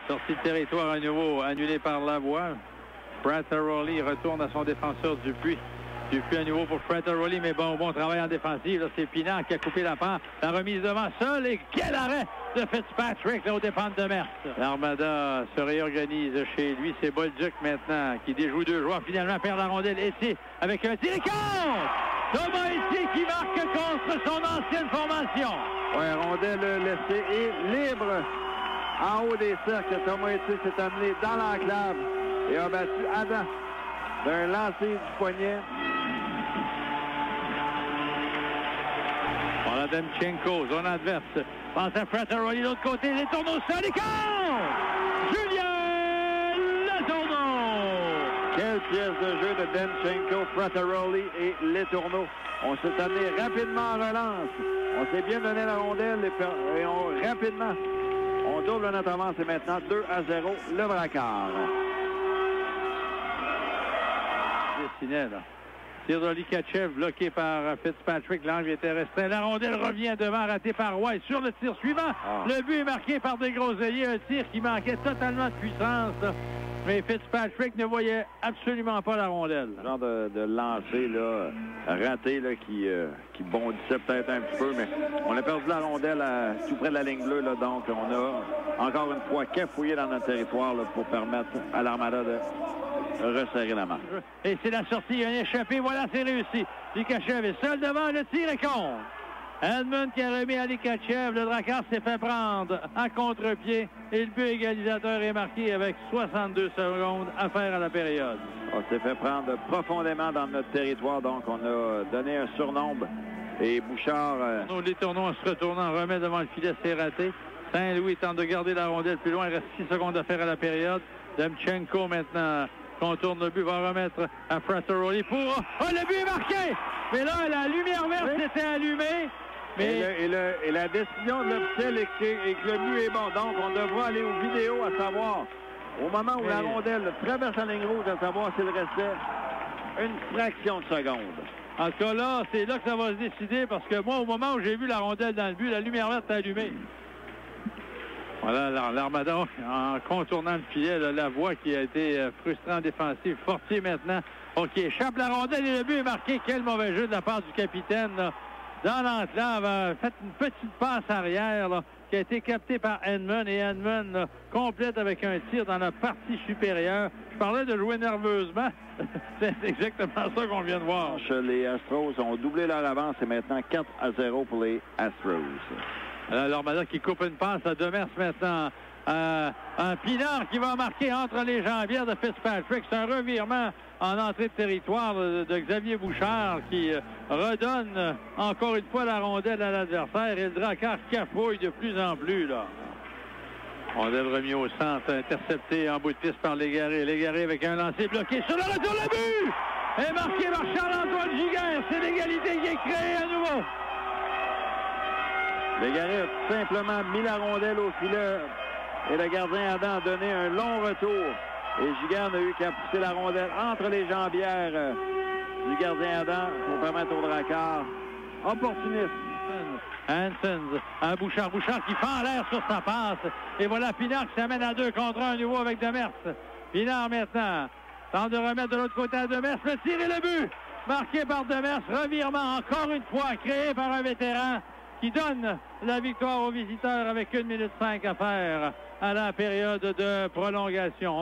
Sortie de territoire à nouveau, annulé par Lavoie. Frattaroli retourne à son défenseur Dupuis. Dupuis à nouveau pour Frattaroli, mais bon travail en défensive. Là, c'est Pinard qui a coupé la pente. La remise devant seul et quel arrêt de Fitzpatrick là, aux dépens de Demers. L'Armada se réorganise chez lui. C'est Bolduc maintenant qui déjoue deux joueurs. Finalement perd la rondelle. Etier avec un tir et contre! Thomas Etier qui marque contre son ancienne formation. Oui, rondelle laissée et libre en haut des cercles. Thomas Etier s'est amené dans l'enclave et a battu Adam d'un lancer du poignet. Voilà Demchenko, zone adverse. Pense à Frattaroli de l'autre côté, les tourneaux sol et contre! Julien Letourneau! Quelle pièce de jeu de Demchenko, Frattaroli et Letourneau. On s'est amené rapidement en relance. On s'est bien donné la rondelle et rapidement, on double notre avance et maintenant 2-0, le Braquard. Dessiné, là. Tir de Likachev bloqué par Fitzpatrick. L'angle était restreint. La rondelle revient devant, raté par White. Sur le tir suivant, le but est marqué par Desgroseilliers. Un tir qui manquait totalement de puissance. Mais Fitzpatrick ne voyait absolument pas la rondelle. Le genre de lancer là, raté là, qui bondissait peut-être un petit peu, mais on a perdu la rondelle tout près de la ligne bleue. Là, donc, on a encore une fois cafouillé dans notre territoire là, pour permettre à l'Armada de resserrer la marque. Et c'est la sortie, il y a un échappé, voilà, c'est réussi. Likachev est seul devant, le tir est contre. Edmund qui a remis à Likachev, le Drakkar s'est fait prendre à contre-pied et le but égalisateur est marqué avec 62 secondes à faire à la période. On s'est fait prendre profondément dans notre territoire, donc on a donné un surnombre et Bouchard... Les tourneaux en se retournant remet devant le filet, c'est raté. Saint-Louis tente de garder la rondelle plus loin, il reste 6 secondes à faire à la période. Demchenko maintenant contourne le but, va remettre à Frattaroli pour... Oh, le but est marqué! Mais là, la lumière verte s'était allumée. Mais... Et la décision de l'officiel est que le but est bon. Donc, on devra aller aux vidéos à savoir, au moment où la rondelle traverse la ligne rouge, à savoir s'il restait une fraction de seconde. En tout cas, là, c'est là que ça va se décider parce que moi, au moment où j'ai vu la rondelle dans le but, la lumière verte est allumée. Voilà, l'Armada en contournant le filet, là, Lavoie qui a été frustrant défensif. Fortier maintenant, qui échappe la rondelle et le but est marqué. Quel mauvais jeu de la part du capitaine là, dans l'enclave. Fait une petite passe arrière là, qui a été captée par Edmund et Edmund là, complète avec un tir dans la partie supérieure. Je parlais de jouer nerveusement. C'est exactement ça qu'on vient de voir. Les Astros ont doublé leur avance et maintenant 4-0 pour les Astros. L'Armada qui coupe une passe à Demers maintenant. Un Pinard qui va marquer entre les jambières de Fitzpatrick. C'est un revirement en entrée de territoire de Xavier Bouchard qui redonne encore une fois la rondelle à l'adversaire. Et le Drakkar cafouille de plus en plus. Là. Rondelle remis au centre, intercepté en bout de piste par Légaré. Légaré avec un lancer bloqué sur le retour, le but! Et marqué par Charles-Antoine Giguère. C'est l'égalité qui est créée à nouveau. Légaré a tout simplement mis la rondelle au filet et le gardien Adam a donné un long retour. Et Giguère n'a eu qu'à pousser la rondelle entre les jambières du gardien Adam pour permettre au Drakkar. Opportuniste. Hansons à Bouchard qui fend l'air sur sa passe. Et voilà Pinard qui s'amène à 2 contre 1 à nouveau avec Demers. Pinard maintenant tente de remettre de l'autre côté à Demers. Le tir et le but marqué par Demers. Revirement encore une fois créé par un vétéran qui donne la victoire aux visiteurs avec 1 minute 5 à faire à la période de prolongation.